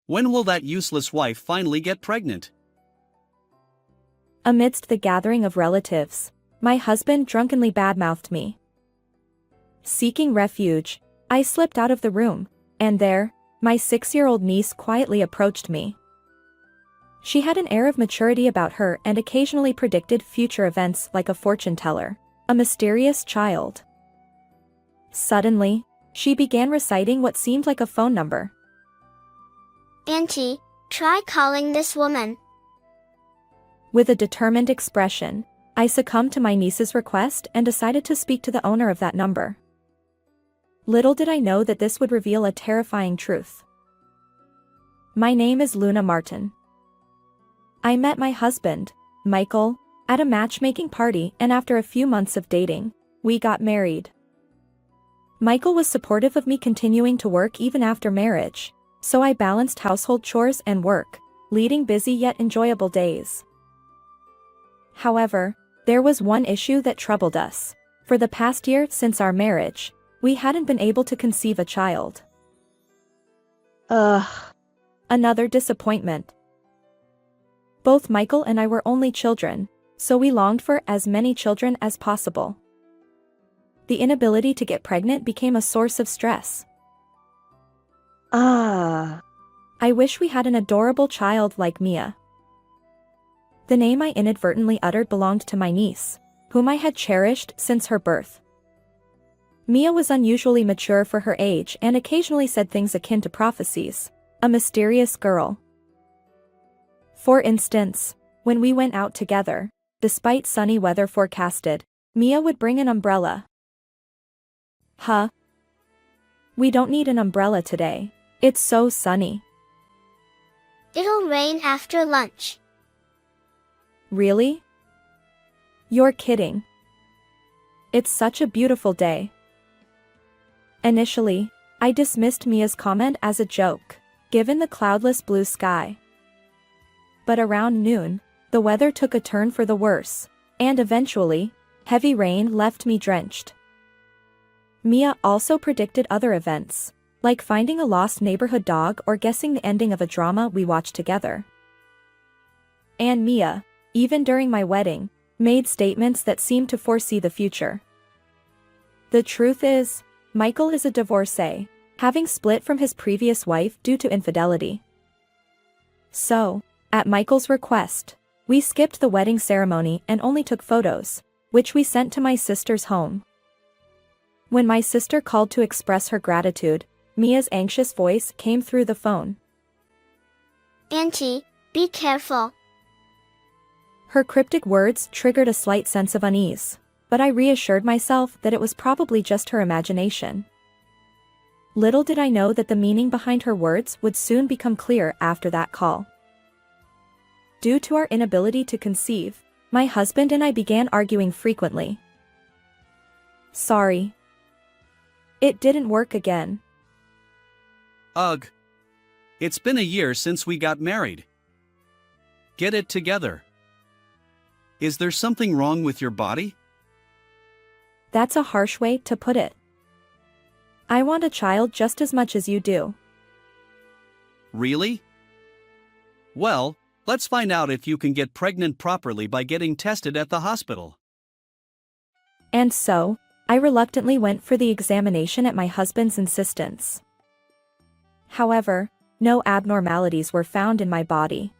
When will that useless wife finally get pregnant? Amidst the gathering of relatives, my husband drunkenly badmouthed me. Seeking refuge, I slipped out of the room, and there, my 6-year-old niece quietly approached me. She had an air of maturity about her and occasionally predicted future events like a fortune teller, a mysterious child. Suddenly, she began reciting what seemed like a phone number. Auntie, try calling this woman. With a determined expression, I succumbed to my niece's request and decided to speak to the owner of that number. Little did I know that this would reveal a terrifying truth. My name is Luna Martin. I met my husband, Michael, at a matchmaking party, and after a few months of dating, we got married. Michael was supportive of me continuing to work even after marriage, so I balanced household chores and work, leading busy yet enjoyable days. However, there was one issue that troubled us. For the past year since our marriage, we hadn't been able to conceive a child. Another disappointment. Both Michael and I were only children, so we longed for as many children as possible. The inability to get pregnant became a source of stress. I wish we had an adorable child like Mia. The name I inadvertently uttered belonged to my niece, whom I had cherished since her birth. Mia was unusually mature for her age and occasionally said things akin to prophecies, a mysterious girl. For instance, when we went out together, despite sunny weather forecasted, Mia would bring an umbrella. We don't need an umbrella today. It's so sunny. It'll rain after lunch. Really? You're kidding. It's such a beautiful day. Initially, I dismissed Mia's comment as a joke, given the cloudless blue sky. But around noon, the weather took a turn for the worse, and eventually, heavy rain left me drenched. Mia also predicted other events, like finding a lost neighborhood dog or guessing the ending of a drama we watched together. And Mia, even during my wedding, made statements that seemed to foresee the future. The truth is, Michael is a divorcee, having split from his previous wife due to infidelity. So, at Michael's request, we skipped the wedding ceremony and only took photos, which we sent to my sister's home. When my sister called to express her gratitude, Mia's anxious voice came through the phone. Auntie, be careful. Her cryptic words triggered a slight sense of unease, but I reassured myself that it was probably just her imagination. Little did I know that the meaning behind her words would soon become clear after that call. Due to our inability to conceive, my husband and I began arguing frequently. Sorry. It didn't work again. Ugh. It's been a year since we got married. Get it together. Is there something wrong with your body? That's a harsh way to put it. I want a child just as much as you do. Really? Well, let's find out if you can get pregnant properly by getting tested at the hospital. And so, I reluctantly went for the examination at my husband's insistence. However, no abnormalities were found in my body.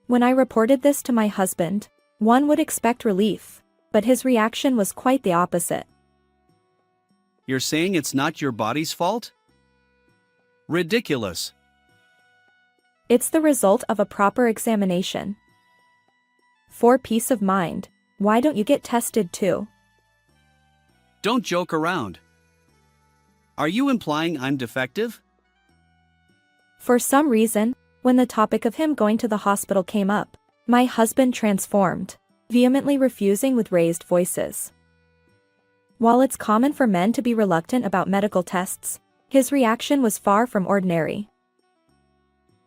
When I reported this to my husband, one would expect relief, but his reaction was quite the opposite. You're saying it's not your body's fault? Ridiculous. It's the result of a proper examination. For peace of mind, why don't you get tested too? Don't joke around. Are you implying I'm defective? For some reason, when the topic of him going to the hospital came up, my husband transformed, vehemently refusing with raised voices. While it's common for men to be reluctant about medical tests, his reaction was far from ordinary.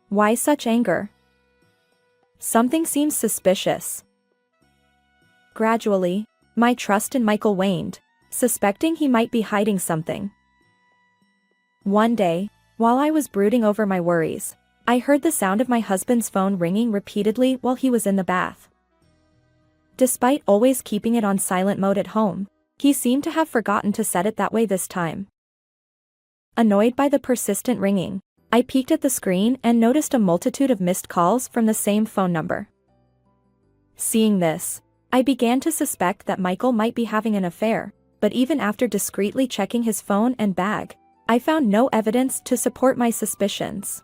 Why such anger? Something seems suspicious. Gradually, my trust in Michael waned, suspecting he might be hiding something. One day, while I was brooding over my worries, I heard the sound of my husband's phone ringing repeatedly while he was in the bath. Despite always keeping it on silent mode at home, he seemed to have forgotten to set it that way this time. Annoyed by the persistent ringing, I peeked at the screen and noticed a multitude of missed calls from the same phone number. Seeing this, I began to suspect that Michael might be having an affair, but even after discreetly checking his phone and bag, I found no evidence to support my suspicions.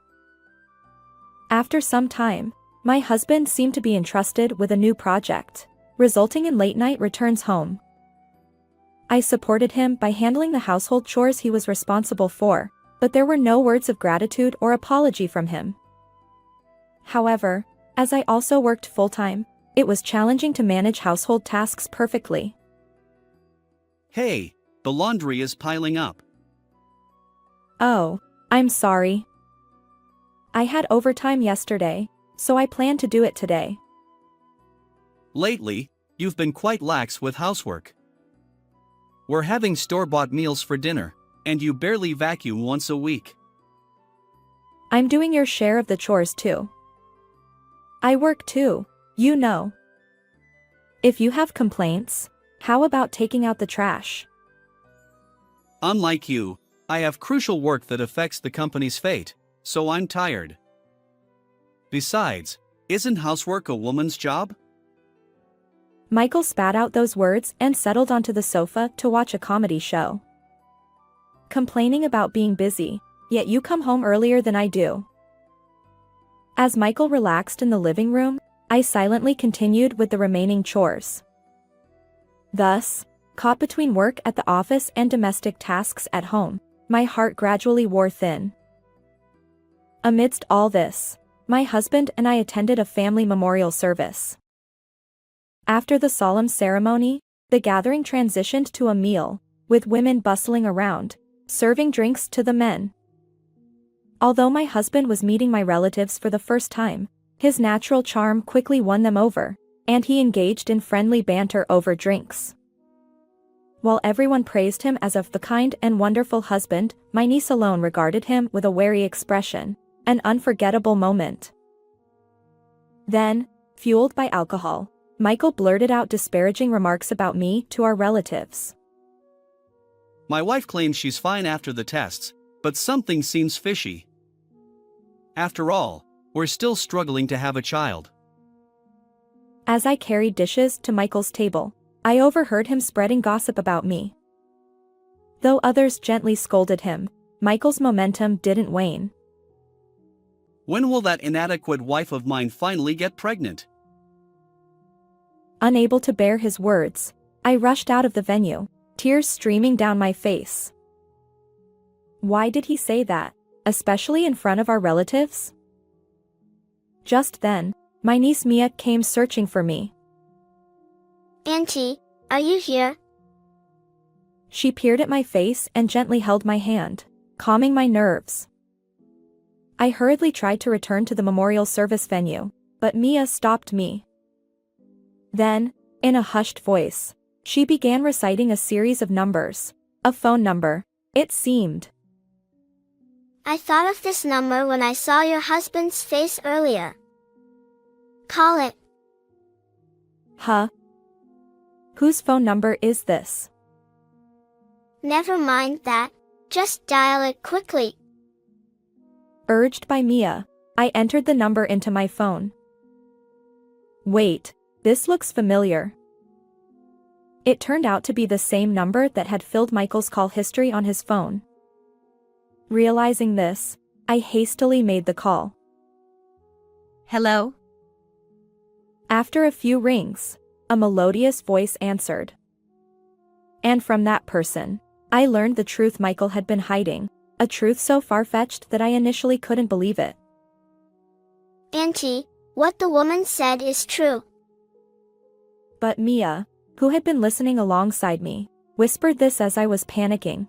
After some time, my husband seemed to be entrusted with a new project, resulting in late-night returns home. I supported him by handling the household chores he was responsible for, but there were no words of gratitude or apology from him. However, as I also worked full-time, it was challenging to manage household tasks perfectly. Hey, the laundry is piling up. Oh, I'm sorry. I had overtime yesterday, so I plan to do it today. Lately, you've been quite lax with housework. We're having store-bought meals for dinner, and you barely vacuum once a week. I'm doing your share of the chores too. I work too, you know. If you have complaints, how about taking out the trash? Unlike you, I have crucial work that affects the company's fate, so I'm tired. Besides, isn't housework a woman's job? Michael spat out those words and settled onto the sofa to watch a comedy show. Complaining about being busy, yet you come home earlier than I do. As Michael relaxed in the living room, I silently continued with the remaining chores. Thus, caught between work at the office and domestic tasks at home, my heart gradually wore thin. Amidst all this, my husband and I attended a family memorial service. After the solemn ceremony, the gathering transitioned to a meal, with women bustling around, serving drinks to the men. Although my husband was meeting my relatives for the first time, his natural charm quickly won them over, and he engaged in friendly banter over drinks. While everyone praised him as of the kind and wonderful husband, my niece alone regarded him with a wary expression, an unforgettable moment. Then, fueled by alcohol, Michael blurted out disparaging remarks about me to our relatives. My wife claims she's fine after the tests, but something seems fishy. After all, we're still struggling to have a child. As I carried dishes to Michael's table, I overheard him spreading gossip about me. Though others gently scolded him, Michael's momentum didn't wane. When will that inadequate wife of mine finally get pregnant? Unable to bear his words, I rushed out of the venue, tears streaming down my face. Why did he say that, especially in front of our relatives? Just then, my niece Mia came searching for me. Auntie, are you here? She peered at my face and gently held my hand, calming my nerves. I hurriedly tried to return to the memorial service venue, but Mia stopped me. Then, in a hushed voice, she began reciting a series of numbers, a phone number, it seemed. I thought of this number when I saw your husband's face earlier. Call it. Huh? Whose phone number is this? Never mind that, just dial it quickly. Urged by Mia, I entered the number into my phone. Wait, this looks familiar. It turned out to be the same number that had filled Michael's call history on his phone. Realizing this, I hastily made the call. Hello? After a few rings, a melodious voice answered. And from that person, I learned the truth Michael had been hiding, a truth so far-fetched that I initially couldn't believe it. Auntie, what the woman said is true. But Mia, who had been listening alongside me, whispered this as I was panicking.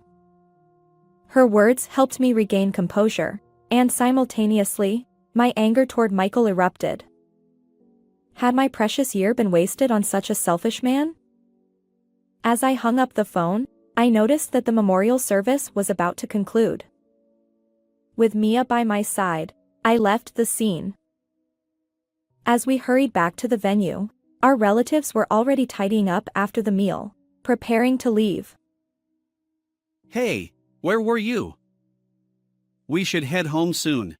Her words helped me regain composure, and simultaneously, my anger toward Michael erupted. Had my precious year been wasted on such a selfish man? As I hung up the phone, I noticed that the memorial service was about to conclude. With Mia by my side, I left the scene. As we hurried back to the venue, our relatives were already tidying up after the meal, preparing to leave. Hey, where were you? We should head home soon.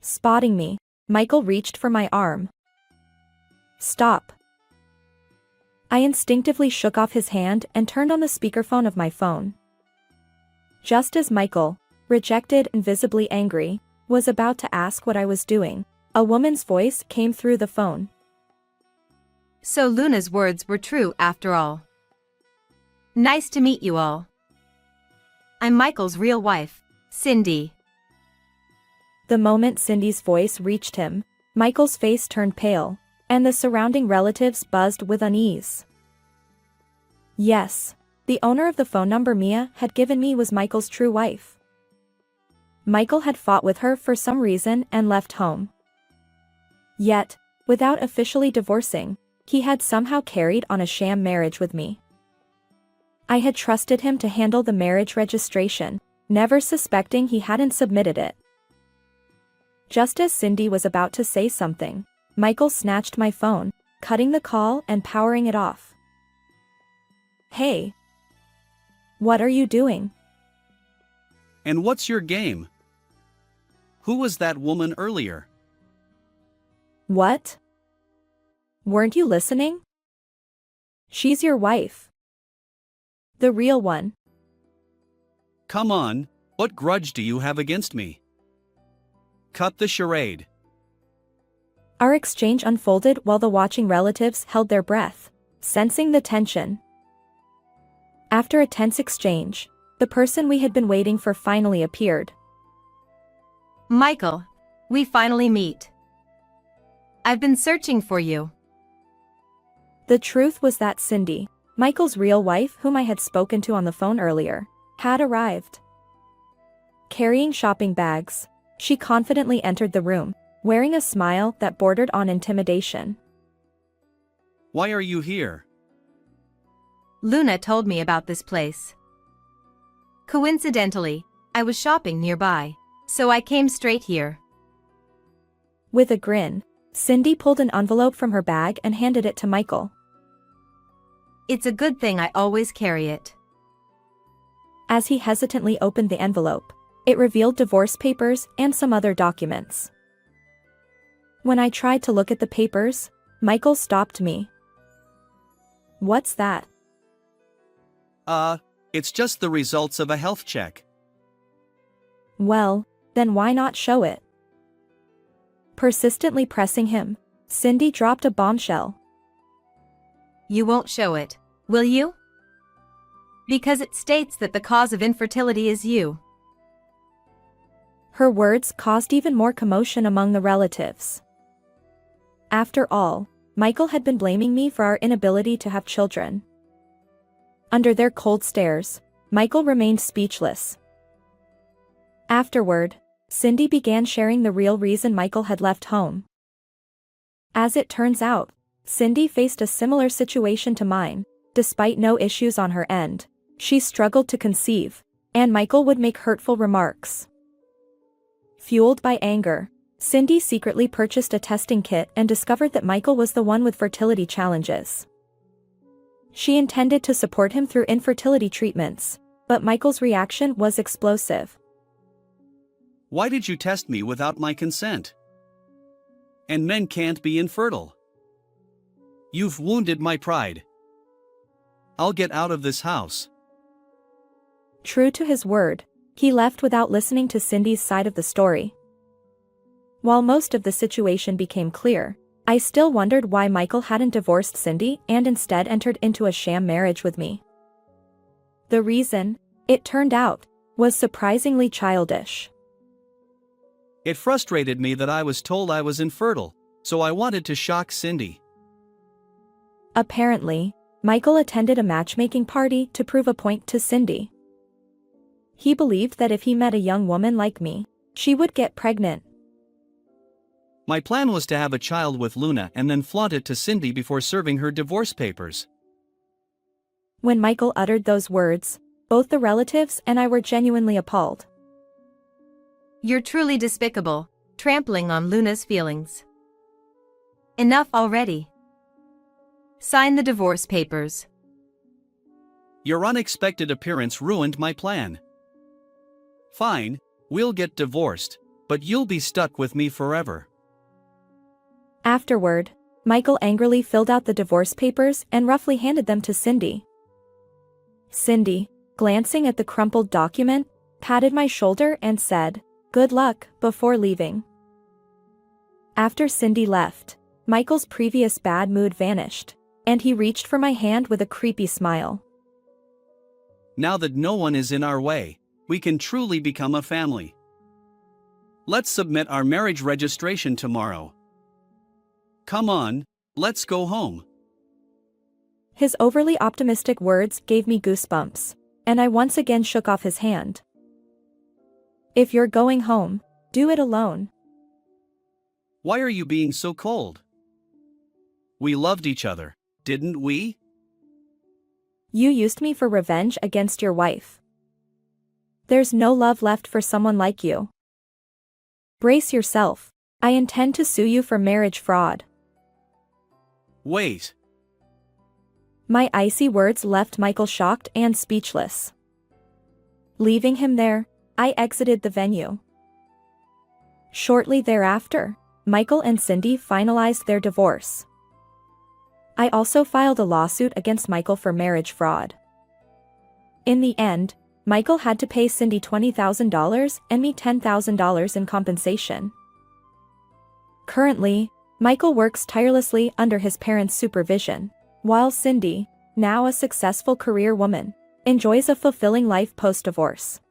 Spotting me, Michael reached for my arm. Stop. I instinctively shook off his hand and turned on the speakerphone of my phone. Just as Michael, rejected and visibly angry, was about to ask what I was doing, a woman's voice came through the phone. So Luna's words were true after all. Nice to meet you all. I'm Michael's real wife, Cindy. The moment Cindy's voice reached him, Michael's face turned pale, and the surrounding relatives buzzed with unease. Yes, the owner of the phone number Mia had given me was Michael's true wife. Michael had fought with her for some reason and left home. Yet, without officially divorcing, he had somehow carried on a sham marriage with me. I had trusted him to handle the marriage registration, never suspecting he hadn't submitted it. Just as Cindy was about to say something, Michael snatched my phone, cutting the call and powering it off. Hey. What are you doing? And what's your game? Who was that woman earlier? What? Weren't you listening? She's your wife. The real one. Come on, what grudge do you have against me? Cut the charade. Our exchange unfolded while the watching relatives held their breath, sensing the tension. After a tense exchange, the person we had been waiting for finally appeared. Michael, we finally meet. I've been searching for you. The truth was that Cindy, Michael's real wife whom I had spoken to on the phone earlier, had arrived. Carrying shopping bags, she confidently entered the room, wearing a smile that bordered on intimidation. Why are you here? Luna told me about this place. Coincidentally, I was shopping nearby, so I came straight here. With a grin, Cindy pulled an envelope from her bag and handed it to Michael. It's a good thing I always carry it. As he hesitantly opened the envelope, it revealed divorce papers and some other documents. When I tried to look at the papers, Michael stopped me. What's that? It's just the results of a health check. Well, then why not show it? Persistently pressing him, Cindy dropped a bombshell. You won't show it, will you? Because it states that the cause of infertility is you. Her words caused even more commotion among the relatives. After all, Michael had been blaming me for our inability to have children. Under their cold stares, Michael remained speechless. Afterward, Cindy began sharing the real reason Michael had left home. As it turns out, Cindy faced a similar situation to mine. Despite no issues on her end, she struggled to conceive, and Michael would make hurtful remarks. Fueled by anger, Cindy secretly purchased a testing kit and discovered that Michael was the one with fertility challenges. She intended to support him through infertility treatments, but Michael's reaction was explosive. Why did you test me without my consent? And men can't be infertile. You've wounded my pride. I'll get out of this house. True to his word, he left without listening to Cindy's side of the story. While most of the situation became clear, I still wondered why Michael hadn't divorced Cindy and instead entered into a sham marriage with me. The reason, it turned out, was surprisingly childish. It frustrated me that I was told I was infertile, so I wanted to shock Cindy. Apparently, Michael attended a matchmaking party to prove a point to Cindy. He believed that if he met a young woman like me, she would get pregnant. My plan was to have a child with Luna and then flaunt it to Cindy before serving her divorce papers. When Michael uttered those words, both the relatives and I were genuinely appalled. You're truly despicable, trampling on Luna's feelings. Enough already. Sign the divorce papers. Your unexpected appearance ruined my plan. Fine, we'll get divorced, but you'll be stuck with me forever. Afterward, Michael angrily filled out the divorce papers and roughly handed them to Cindy. Cindy, glancing at the crumpled document, patted my shoulder and said, "Good luck," before leaving. After Cindy left, Michael's previous bad mood vanished, and he reached for my hand with a creepy smile. Now that no one is in our way, we can truly become a family. Let's submit our marriage registration tomorrow. Come on, let's go home. His overly optimistic words gave me goosebumps, and I once again shook off his hand. If you're going home, do it alone. Why are you being so cold? We loved each other, didn't we? You used me for revenge against your wife. There's no love left for someone like you. Brace yourself. I intend to sue you for marriage fraud. Wait. My icy words left Michael shocked and speechless. Leaving him there, I exited the venue. Shortly thereafter, Michael and Cindy finalized their divorce. I also filed a lawsuit against Michael for marriage fraud. In the end, Michael had to pay Cindy $20,000 and me $10,000 in compensation. Currently, Michael works tirelessly under his parents' supervision, while Cindy, now a successful career woman, enjoys a fulfilling life post-divorce.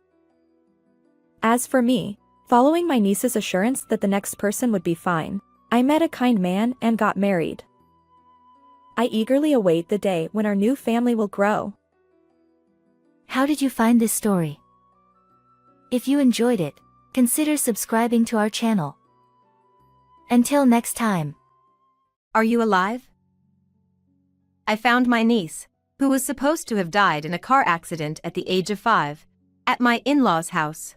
As for me, following my niece's assurance that the next person would be fine, I met a kind man and got married. I eagerly await the day when our new family will grow. How did you find this story? If you enjoyed it, consider subscribing to our channel. Until next time. Are you alive? I found my niece, who was supposed to have died in a car accident at the age of 5, at my in-laws' house.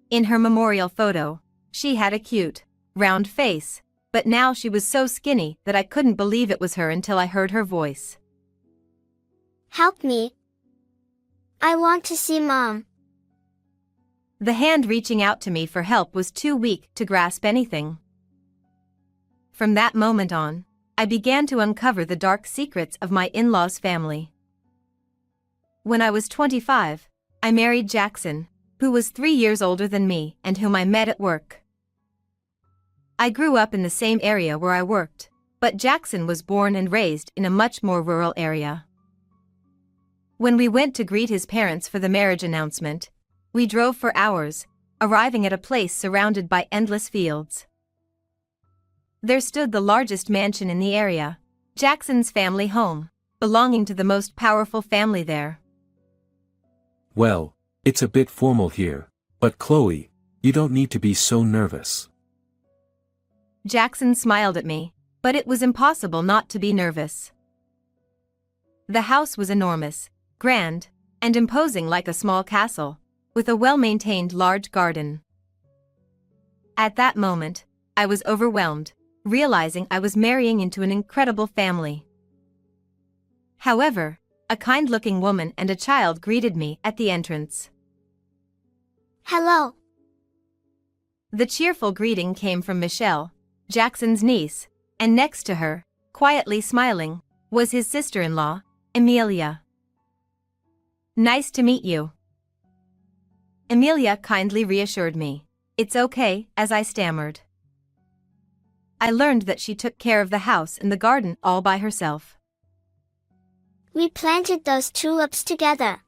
In her memorial photo, she had a cute, round face, but now she was so skinny that I couldn't believe it was her until I heard her voice. Help me. I want to see Mom. The hand reaching out to me for help was too weak to grasp anything. From that moment on, I began to uncover the dark secrets of my in-laws' family. When I was 25, I married Jackson, who was 3 years older than me and whom I met at work. I grew up in the same area where I worked, but Jackson was born and raised in a much more rural area. When we went to greet his parents for the marriage announcement, we drove for hours, arriving at a place surrounded by endless fields. There stood the largest mansion in the area, Jackson's family home, belonging to the most powerful family there. Well, it's a bit formal here, but Chloe, you don't need to be so nervous. Jackson smiled at me, but it was impossible not to be nervous. The house was enormous, grand, and imposing like a small castle, with a well-maintained large garden. At that moment, I was overwhelmed, realizing I was marrying into an incredible family. However, a kind-looking woman and a child greeted me at the entrance. Hello. The cheerful greeting came from Michelle, Jackson's niece, and next to her, quietly smiling, was his sister-in-law, Amelia. Nice to meet you. Amelia kindly reassured me. It's okay, as I stammered. I learned that she took care of the house and the garden all by herself. We planted those tulips together.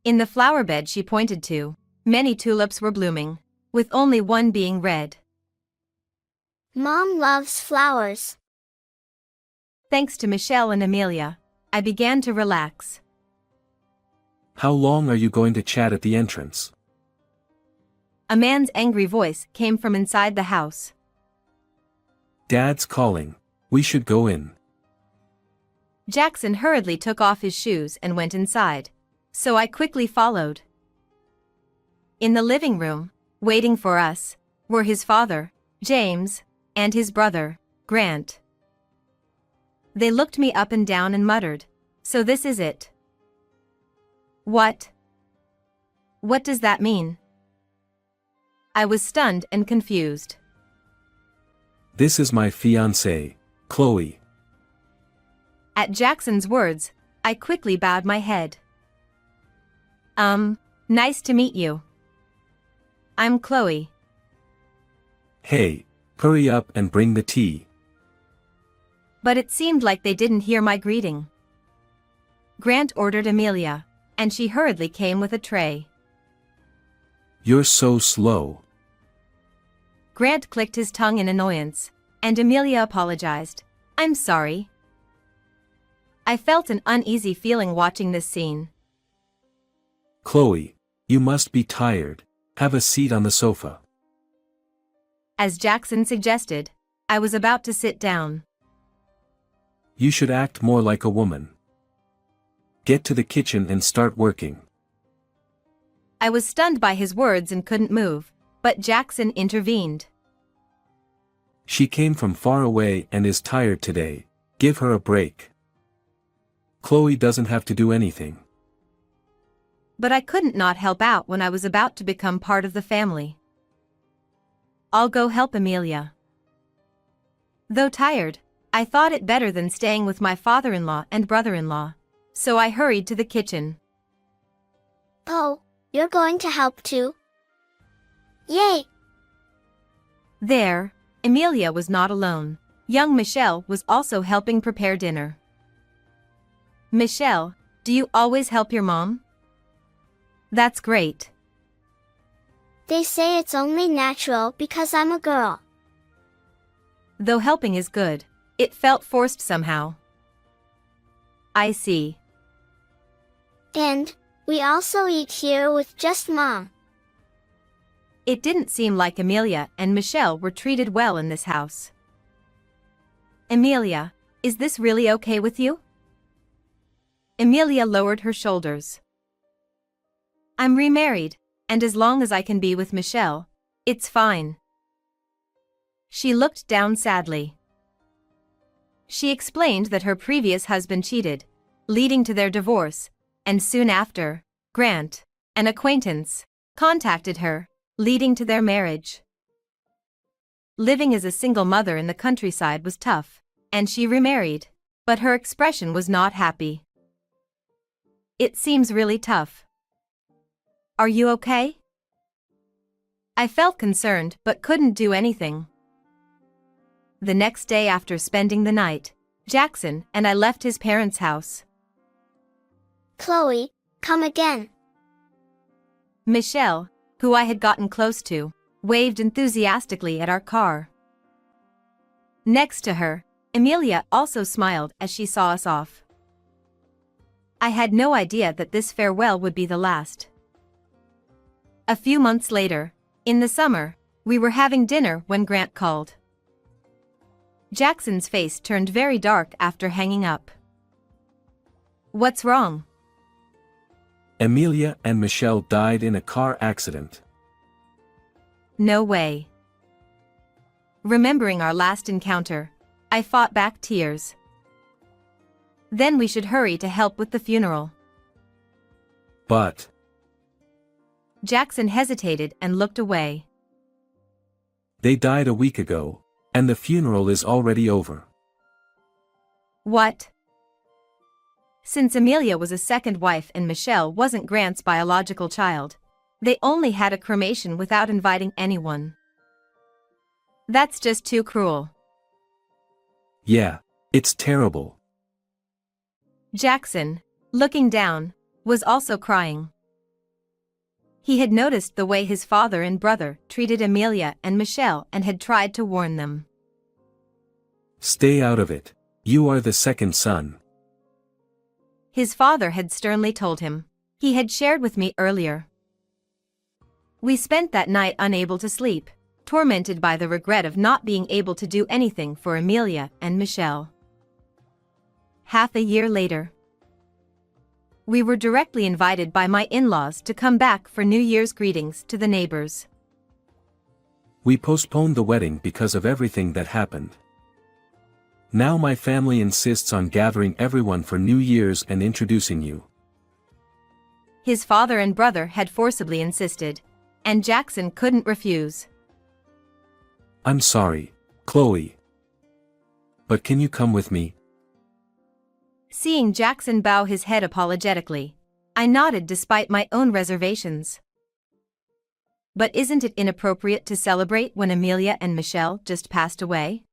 In the flower bed she pointed to, many tulips were blooming, with only one being red. Mom loves flowers. Thanks to Michelle and Amelia, I began to relax. How long are you going to chat at the entrance? A man's angry voice came from inside the house. Dad's calling. We should go in. Jackson hurriedly took off his shoes and went inside, so I quickly followed. In the living room, waiting for us, were his father, James, and his brother, Grant. They looked me up and down and muttered, "So this is it." What? What does that mean? I was stunned and confused. This is my fiancée, Chloe. At Jackson's words, I quickly bowed my head. Nice to meet you. I'm Chloe. Hey, hurry up and bring the tea. But it seemed like they didn't hear my greeting. Grant ordered Amelia, and she hurriedly came with a tray. You're so slow. Grant clicked his tongue in annoyance, and Amelia apologized. I'm sorry. I felt an uneasy feeling watching this scene. Chloe, you must be tired. Have a seat on the sofa. As Jackson suggested, I was about to sit down. You should act more like a woman. Get to the kitchen and start working. I was stunned by his words and couldn't move, but Jackson intervened. She came from far away and is tired today. Give her a break. Chloe doesn't have to do anything. But I couldn't not help out when I was about to become part of the family. I'll go help Amelia. Though tired, I thought it better than staying with my father-in-law and brother-in-law, so I hurried to the kitchen. Oh, you're going to help too? Yay! There, Amelia was not alone. Young Michelle was also helping prepare dinner. Michelle, do you always help your mom? That's great. They say it's only natural because I'm a girl. Though helping is good, it felt forced somehow. I see. And we also eat here with just Mom. It didn't seem like Amelia and Michelle were treated well in this house. Amelia, is this really okay with you? Amelia lowered her shoulders. I'm remarried, and as long as I can be with Michelle, it's fine. She looked down sadly. She explained that her previous husband cheated, leading to their divorce, and soon after, Grant, an acquaintance, contacted her, leading to their marriage. Living as a single mother in the countryside was tough, and she remarried, but her expression was not happy. It seems really tough. Are you okay? I felt concerned but couldn't do anything. The next day after spending the night, Jackson and I left his parents' house. Chloe, come again. Michelle, who I had gotten close to, waved enthusiastically at our car. Next to her, Amelia also smiled as she saw us off. I had no idea that this farewell would be the last. A few months later, in the summer, we were having dinner when Grant called. Jackson's face turned very dark after hanging up. What's wrong? Amelia and Michelle died in a car accident. No way. Remembering our last encounter, I fought back tears. Then we should hurry to help with the funeral. But Jackson hesitated and looked away. they died a week ago, and the funeral is already over. What? Since Amelia was a second wife and Michelle wasn't Grant's biological child, they only had a cremation without inviting anyone. That's just too cruel. Yeah, it's terrible. Jackson, looking down, was also crying. He had noticed the way his father and brother treated Amelia and Michelle and had tried to warn them. Stay out of it. You are the second son. His father had sternly told him. He had shared with me earlier. We spent that night unable to sleep, tormented by the regret of not being able to do anything for Amelia and Michelle. Half a year later. We were directly invited by my in-laws to come back for New Year's greetings to the neighbors. We postponed the wedding because of everything that happened. Now my family insists on gathering everyone for New Year's and introducing you. His father and brother had forcibly insisted, and Jackson couldn't refuse. I'm sorry, Chloe. But can you come with me? Seeing Jackson bow his head apologetically, I nodded despite my own reservations. But isn't it inappropriate to celebrate when Amelia and Michelle just passed away?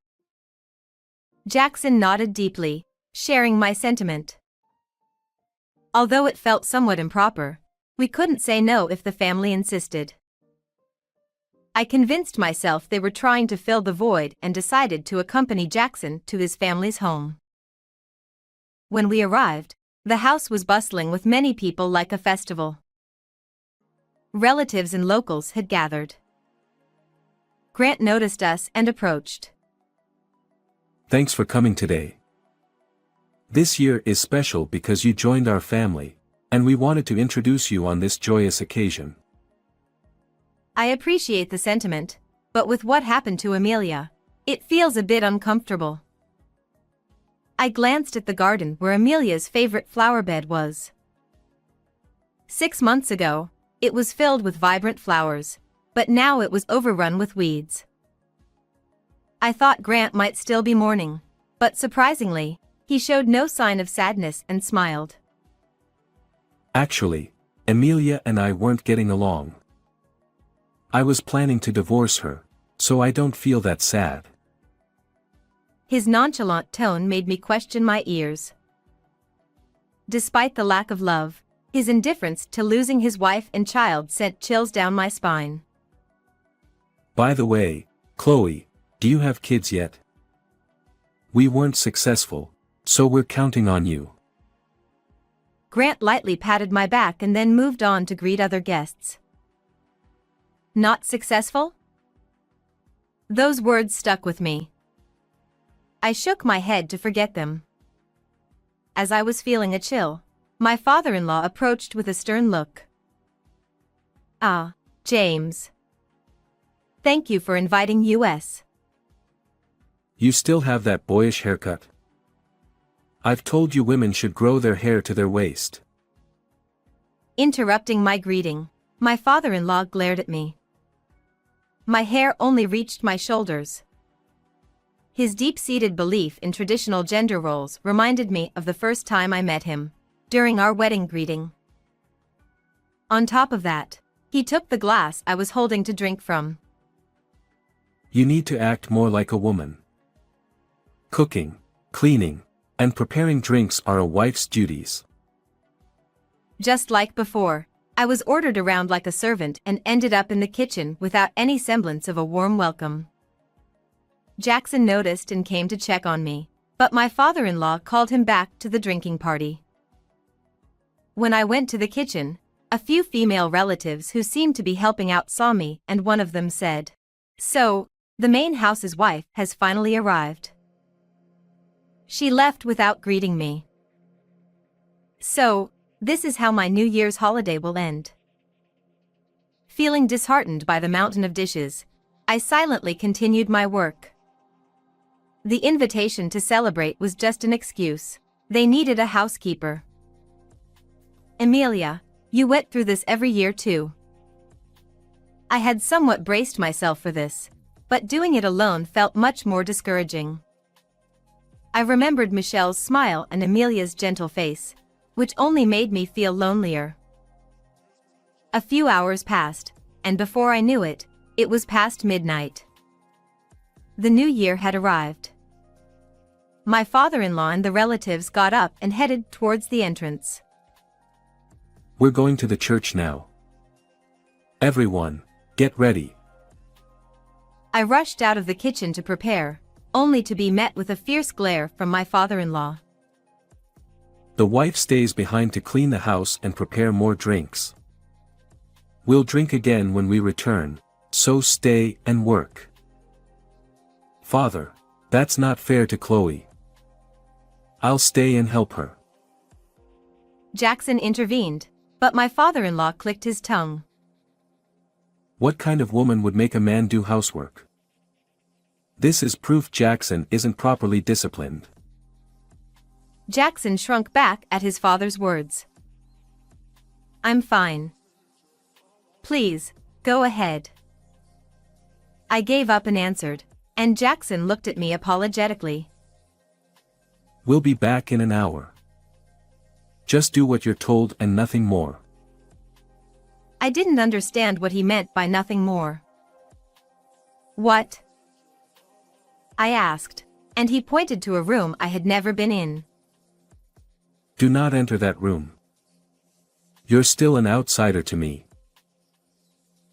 Jackson nodded deeply, sharing my sentiment. Although it felt somewhat improper, we couldn't say no if the family insisted. I convinced myself they were trying to fill the void and decided to accompany Jackson to his family's home. When we arrived, the house was bustling with many people like a festival. Relatives and locals had gathered. Grant noticed us and approached. Thanks for coming today. This year is special because you joined our family, and we wanted to introduce you on this joyous occasion. I appreciate the sentiment, but with what happened to Amelia, it feels a bit uncomfortable. I glanced at the garden where Amelia's favorite flower bed was. 6 months ago, it was filled with vibrant flowers, but now it was overrun with weeds. I thought Grant might still be mourning, but surprisingly, he showed no sign of sadness and smiled. Actually, Amelia and I weren't getting along. I was planning to divorce her, so I don't feel that sad. His nonchalant tone made me question my ears. Despite the lack of love, his indifference to losing his wife and child sent chills down my spine. By the way, Chloe, do you have kids yet? We weren't successful, so we're counting on you. Grant lightly patted my back and then moved on to greet other guests. Not successful? Those words stuck with me. I shook my head to forget them. As I was feeling a chill, my father-in-law approached with a stern look. Ah, James. Thank you for inviting us. You still have that boyish haircut? I've told you women should grow their hair to their waist. Interrupting my greeting, my father-in-law glared at me. My hair only reached my shoulders. His deep-seated belief in traditional gender roles reminded me of the first time I met him, during our wedding greeting. On top of that, he took the glass I was holding to drink from. You need to act more like a woman. Cooking, cleaning, and preparing drinks are a wife's duties. Just like before, I was ordered around like a servant and ended up in the kitchen without any semblance of a warm welcome. Jackson noticed and came to check on me, but my father-in-law called him back to the drinking party. When I went to the kitchen, a few female relatives who seemed to be helping out saw me, and one of them said, "So, the main house's wife has finally arrived." She left without greeting me. So, this is how my New Year's holiday will end. Feeling disheartened by the mountain of dishes, I silently continued my work. The invitation to celebrate was just an excuse. They needed a housekeeper. Amelia, you went through this every year too. I had somewhat braced myself for this, but doing it alone felt much more discouraging. I remembered Michelle's smile and Amelia's gentle face, which only made me feel lonelier. A few hours passed, and before I knew it, it was past midnight. The new year had arrived. My father-in-law and the relatives got up and headed towards the entrance. We're going to the church now. Everyone, get ready. I rushed out of the kitchen to prepare, only to be met with a fierce glare from my father-in-law. The wife stays behind to clean the house and prepare more drinks. We'll drink again when we return, so stay and work. Father, that's not fair to Chloe. I'll stay and help her. Jackson intervened, but my father-in-law clicked his tongue. What kind of woman would make a man do housework? This is proof Jackson isn't properly disciplined. Jackson shrunk back at his father's words. I'm fine. Please, go ahead. I gave up and answered, and Jackson looked at me apologetically. We'll be back in an hour. Just do what you're told and nothing more. I didn't understand what he meant by nothing more. What? I asked, and he pointed to a room I had never been in. Do not enter that room. You're still an outsider to me.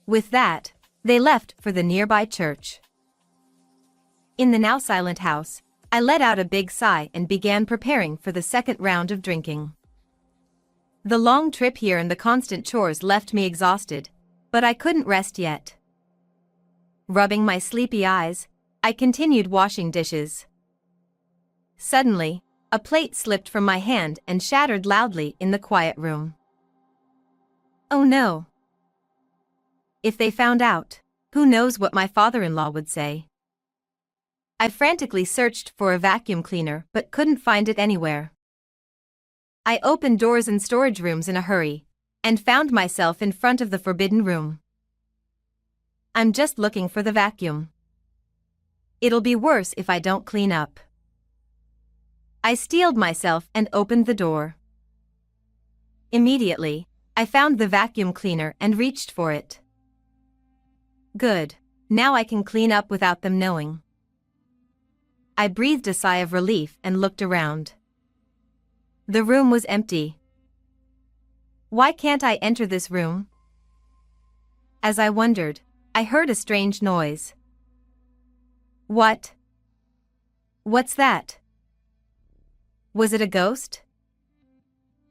With that, they left for the nearby church. In the now silent house, I let out a big sigh and began preparing for the second round of drinking. The long trip here and the constant chores left me exhausted, but I couldn't rest yet. Rubbing my sleepy eyes, I continued washing dishes. Suddenly, a plate slipped from my hand and shattered loudly in the quiet room. Oh no! If they found out, who knows what my father-in-law would say. I frantically searched for a vacuum cleaner but couldn't find it anywhere. I opened doors and storage rooms in a hurry, and found myself in front of the forbidden room. I'm just looking for the vacuum. It'll be worse if I don't clean up. I steeled myself and opened the door. Immediately, I found the vacuum cleaner and reached for it. Good, now I can clean up without them knowing. I breathed a sigh of relief and looked around. The room was empty. Why can't I enter this room? As I wondered, I heard a strange noise. What? What's that? Was it a ghost?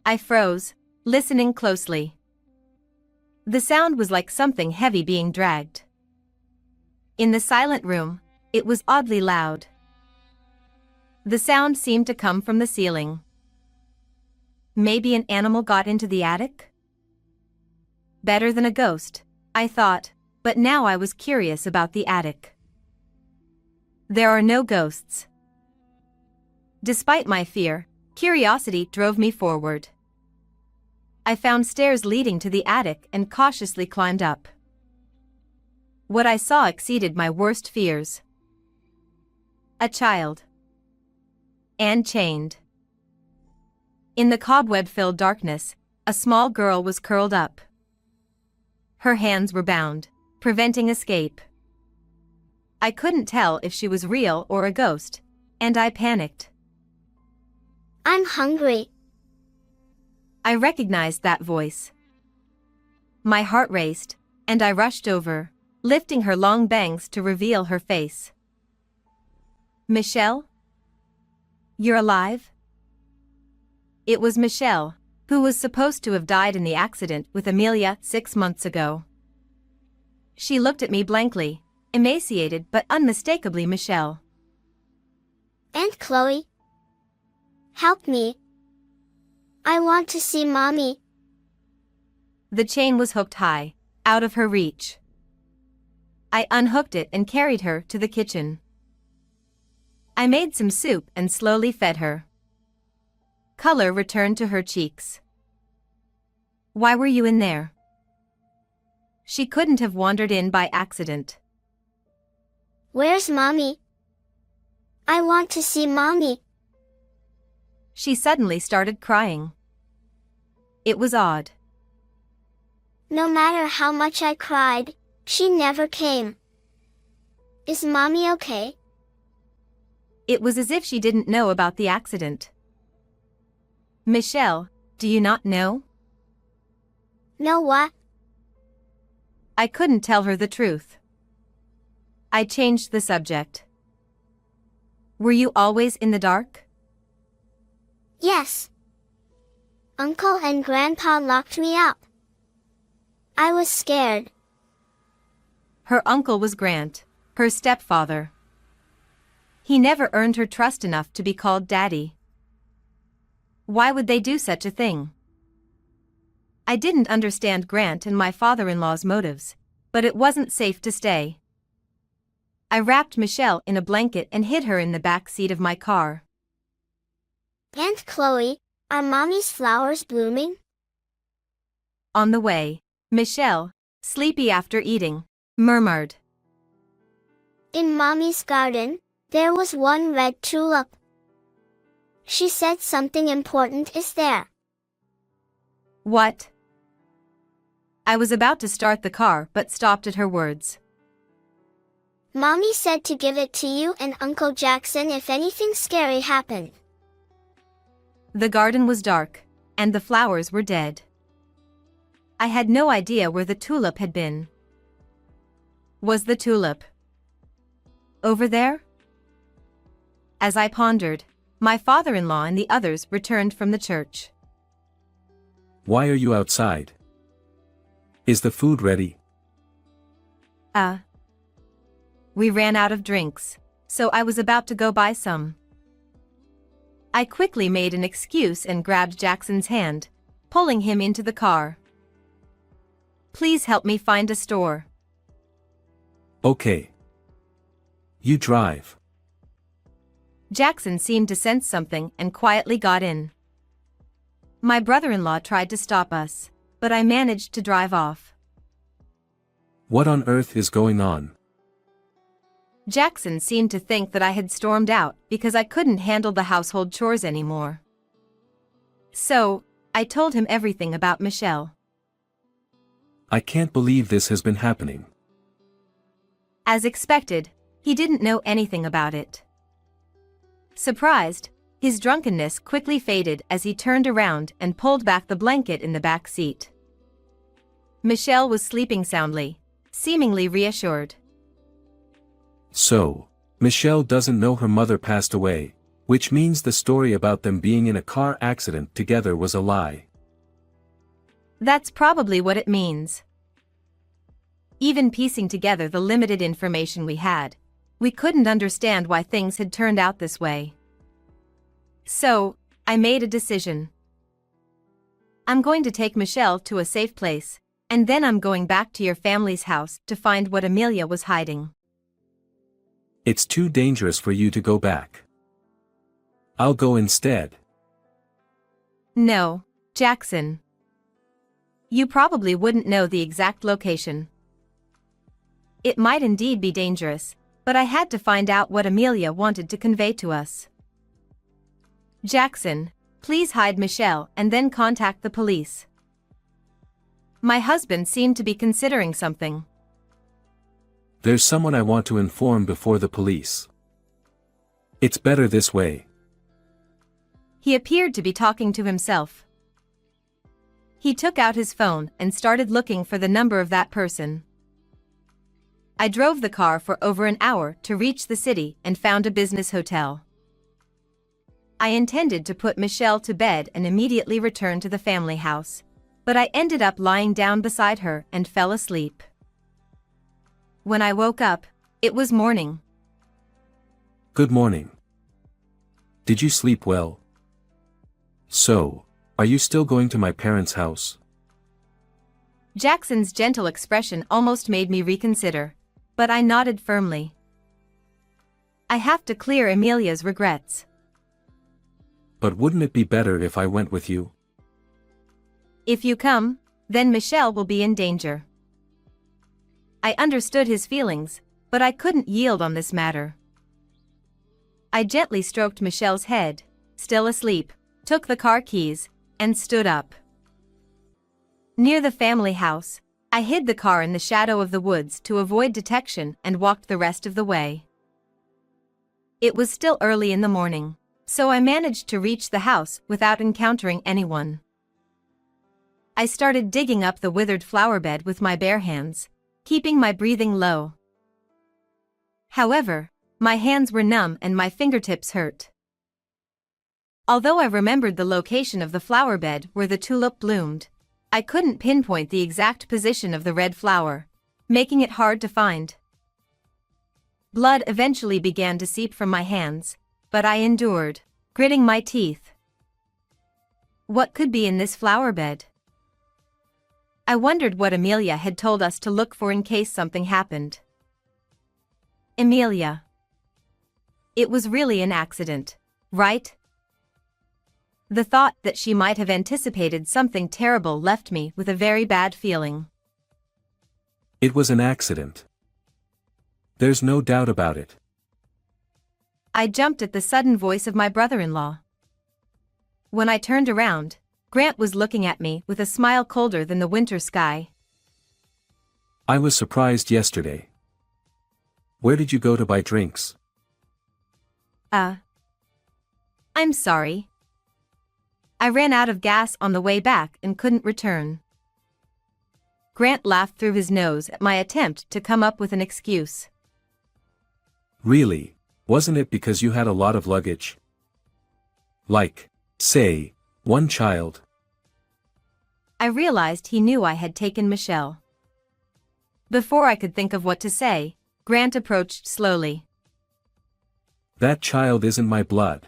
I froze, listening closely. The sound was like something heavy being dragged. In the silent room, it was oddly loud. The sound seemed to come from the ceiling. Maybe an animal got into the attic? Better than a ghost, I thought, but now I was curious about the attic. There are no ghosts. Despite my fear, curiosity drove me forward. I found stairs leading to the attic and cautiously climbed up. What I saw exceeded my worst fears. A child. And chained. In the cobweb-filled darkness, a small girl was curled up. Her hands were bound, preventing escape. I couldn't tell if she was real or a ghost, and I panicked. I'm hungry. I recognized that voice. My heart raced, and I rushed over, lifting her long bangs to reveal her face. Michelle? You're alive? It was Michelle, who was supposed to have died in the accident with Amelia 6 months ago. She looked at me blankly, emaciated but unmistakably Michelle. Aunt Chloe? Help me. I want to see Mommy. The chain was hooked high, out of her reach. I unhooked it and carried her to the kitchen. I made some soup and slowly fed her. Color returned to her cheeks. Why were you in there? She couldn't have wandered in by accident. Where's Mommy? I want to see Mommy. She suddenly started crying. It was odd. No matter how much I cried, she never came. Is Mommy okay? It was as if she didn't know about the accident. Michelle, do you not know? Know what? I couldn't tell her the truth. I changed the subject. Were you always in the dark? Yes. Uncle and Grandpa locked me up. I was scared. Her uncle was Grant, her stepfather. He never earned her trust enough to be called Daddy. Why would they do such a thing? I didn't understand Grant and my father-in-law's motives, but it wasn't safe to stay. I wrapped Michelle in a blanket and hid her in the back seat of my car. Aunt Chloe, are Mommy's flowers blooming? On the way, Michelle, sleepy after eating, murmured. In Mommy's garden, there was one red tulip. She said something important is there. What? I was about to start the car but stopped at her words. Mommy said to give it to you and Uncle Jackson if anything scary happened. The garden was dark, and the flowers were dead. I had no idea where the tulip had been. Was the tulip over there? As I pondered, my father-in-law and the others returned from the church. Why are you outside? Is the food ready? We ran out of drinks, so I was about to go buy some. I quickly made an excuse and grabbed Jackson's hand, pulling him into the car. Please help me find a store. Okay. You drive. Jackson seemed to sense something and quietly got in. My brother-in-law tried to stop us, but I managed to drive off. What on earth is going on? Jackson seemed to think that I had stormed out because I couldn't handle the household chores anymore. So, I told him everything about Michelle. I can't believe this has been happening. As expected, he didn't know anything about it. Surprised, his drunkenness quickly faded as he turned around and pulled back the blanket in the back seat. Michelle was sleeping soundly, seemingly reassured. So, Michelle doesn't know her mother passed away, which means the story about them being in a car accident together was a lie. That's probably what it means. Even piecing together the limited information we had, we couldn't understand why things had turned out this way. So, I made a decision. I'm going to take Michelle to a safe place, and then I'm going back to your family's house to find what Amelia was hiding. It's too dangerous for you to go back. I'll go instead. No, Jackson. You probably wouldn't know the exact location. It might indeed be dangerous, but I had to find out what Amelia wanted to convey to us. Jackson, please hide Michelle and then contact the police. My husband seemed to be considering something. There's someone I want to inform before the police. It's better this way. He appeared to be talking to himself. He took out his phone and started looking for the number of that person. I drove the car for over an hour to reach the city and found a business hotel. I intended to put Michelle to bed and immediately return to the family house, but I ended up lying down beside her and fell asleep. When I woke up, it was morning. Good morning. Did you sleep well? So, are you still going to my parents' house? Jackson's gentle expression almost made me reconsider, but I nodded firmly. I have to clear Amelia's regrets. But wouldn't it be better if I went with you? If you come, then Michelle will be in danger. I understood his feelings, but I couldn't yield on this matter. I gently stroked Michelle's head, still asleep, took the car keys, and stood up. Near the family house, I hid the car in the shadow of the woods to avoid detection and walked the rest of the way. It was still early in the morning, so I managed to reach the house without encountering anyone. I started digging up the withered flower bed with my bare hands, keeping my breathing low. However, my hands were numb and my fingertips hurt. Although I remembered the location of the flower bed where the tulip bloomed, I couldn't pinpoint the exact position of the red flower, making it hard to find. Blood eventually began to seep from my hands, but I endured, gritting my teeth. What could be in this flower bed? I wondered what Amelia had told us to look for in case something happened. Amelia. It was really an accident, right? The thought that she might have anticipated something terrible left me with a very bad feeling. It was an accident. There's no doubt about it. I jumped at the sudden voice of my brother-in-law. When I turned around, Grant was looking at me with a smile colder than the winter sky. I was surprised yesterday. Where did you go to buy drinks? I'm sorry. I ran out of gas on the way back and couldn't return. Grant laughed through his nose at my attempt to come up with an excuse. Really, wasn't it because you had a lot of luggage? Like, say, one child. I realized he knew I had taken Michelle. Before I could think of what to say, Grant approached slowly. That child isn't my blood.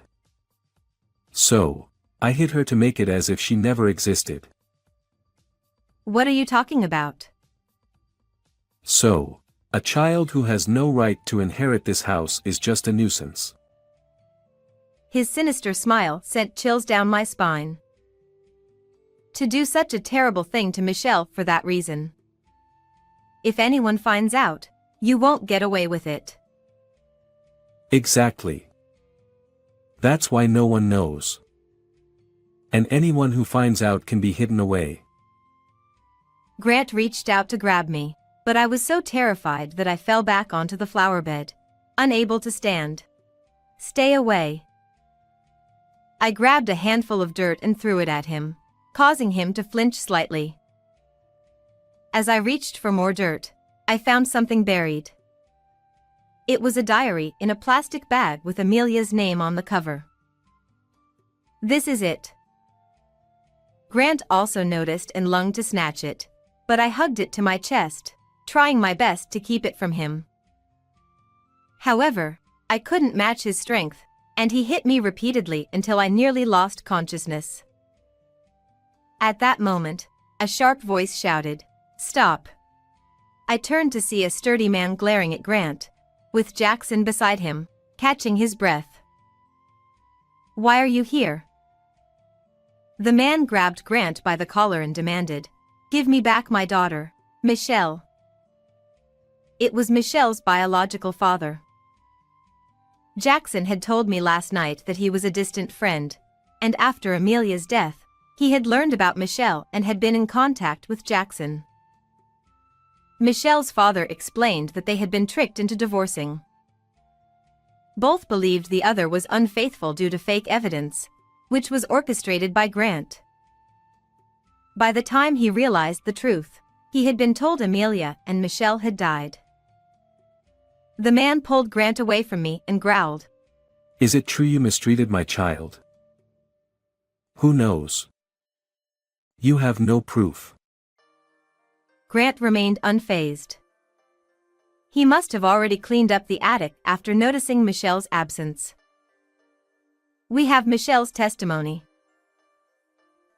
So, I hid her to make it as if she never existed. What are you talking about? So, a child who has no right to inherit this house is just a nuisance. His sinister smile sent chills down my spine. To do such a terrible thing to Michelle for that reason. If anyone finds out, you won't get away with it. Exactly. That's why no one knows. And anyone who finds out can be hidden away. Grant reached out to grab me, but I was so terrified that I fell back onto the flower bed, unable to stand. Stay away. I grabbed a handful of dirt and threw it at him, causing him to flinch slightly. As I reached for more dirt, I found something buried. It was a diary in a plastic bag with Amelia's name on the cover. This is it. Grant also noticed and longed to snatch it, but I hugged it to my chest, trying my best to keep it from him. However, I couldn't match his strength, and he hit me repeatedly until I nearly lost consciousness. At that moment, a sharp voice shouted, "Stop!" I turned to see a sturdy man glaring at Grant, with Jackson beside him, catching his breath. "Why are you here?" The man grabbed Grant by the collar and demanded, "Give me back my daughter, Michelle." It was Michelle's biological father. Jackson had told me last night that he was a distant friend, and after Amelia's death, he had learned about Michelle and had been in contact with Jackson. Michelle's father explained that they had been tricked into divorcing. Both believed the other was unfaithful due to fake evidence, which was orchestrated by Grant. By the time he realized the truth, he had been told Amelia and Michelle had died. The man pulled Grant away from me and growled, "Is it true you mistreated my child?" "Who knows? You have no proof." Grant remained unfazed. He must have already cleaned up the attic after noticing Michelle's absence. "We have Michelle's testimony."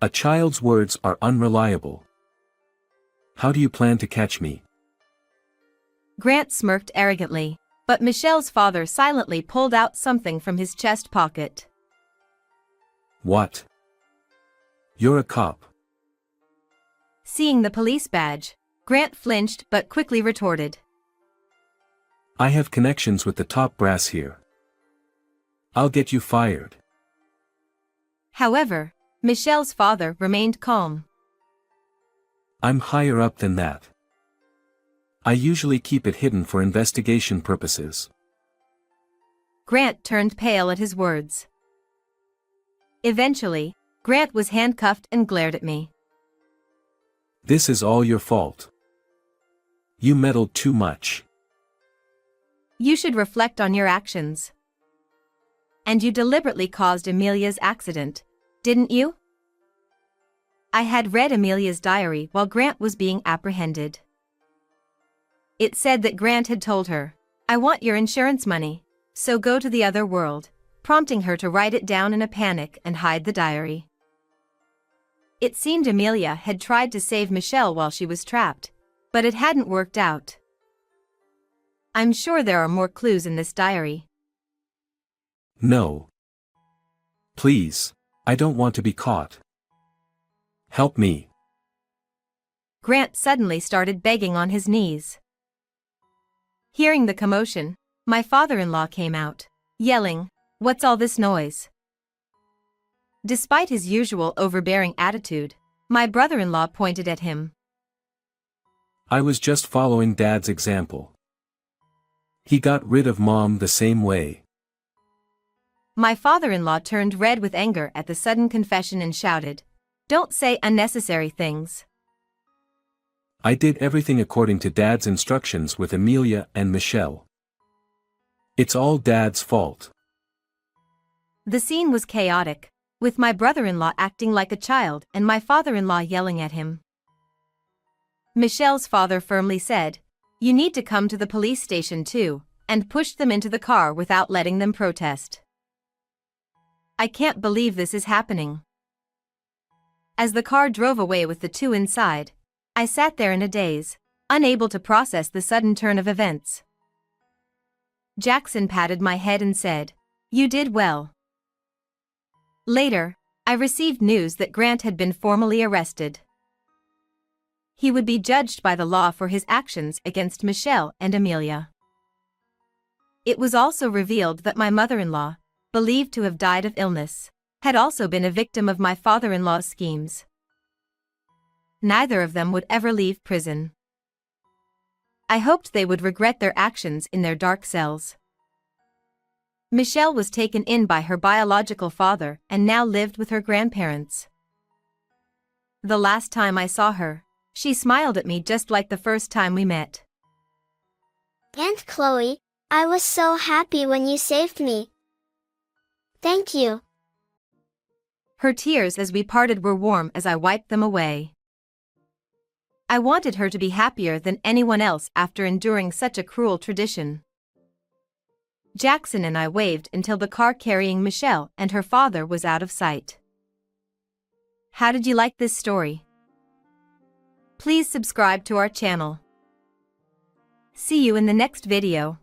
A child's words are unreliable. How do you plan to catch me? Grant smirked arrogantly, but Michelle's father silently pulled out something from his chest pocket. What? You're a cop. Seeing the police badge, Grant flinched but quickly retorted, I have connections with the top brass here. I'll get you fired. However, Michelle's father remained calm. I'm higher up than that. I usually keep it hidden for investigation purposes. Grant turned pale at his words. Eventually, Grant was handcuffed and glared at me. This is all your fault. You meddled too much. You should reflect on your actions. And you deliberately caused Amelia's accident, didn't you? I had read Amelia's diary while Grant was being apprehended. It said that Grant had told her, I want your insurance money, so go to the other world, prompting her to write it down in a panic and hide the diary. It seemed Amelia had tried to save Michelle while she was trapped, but it hadn't worked out. I'm sure there are more clues in this diary. No. Please, I don't want to be caught. Help me. Grant suddenly started begging on his knees. Hearing the commotion, my father-in-law came out, yelling, "What's all this noise?" Despite his usual overbearing attitude, my brother-in-law pointed at him. I was just following Dad's example. He got rid of Mom the same way. My father-in-law turned red with anger at the sudden confession and shouted, "Don't say unnecessary things." I did everything according to Dad's instructions with Amelia and Michelle. It's all Dad's fault. The scene was chaotic, with my brother-in-law acting like a child and my father-in-law yelling at him. Michelle's father firmly said, "You need to come to the police station too," and pushed them into the car without letting them protest. I can't believe this is happening. As the car drove away with the two inside, I sat there in a daze, unable to process the sudden turn of events. Jackson patted my head and said, "You did well." Later, I received news that Grant had been formally arrested. He would be judged by the law for his actions against Michelle and Amelia. It was also revealed that my mother-in-law, believed to have died of illness, had also been a victim of my father-in-law's schemes. Neither of them would ever leave prison. I hoped they would regret their actions in their dark cells. Michelle was taken in by her biological father and now lived with her grandparents. The last time I saw her, she smiled at me just like the first time we met. Aunt Chloe, I was so happy when you saved me. Thank you. Her tears as we parted were warm as I wiped them away. I wanted her to be happier than anyone else after enduring such a cruel tradition. Jackson and I waved until the car carrying Michelle and her father was out of sight. How did you like this story? Please subscribe to our channel. See you in the next video.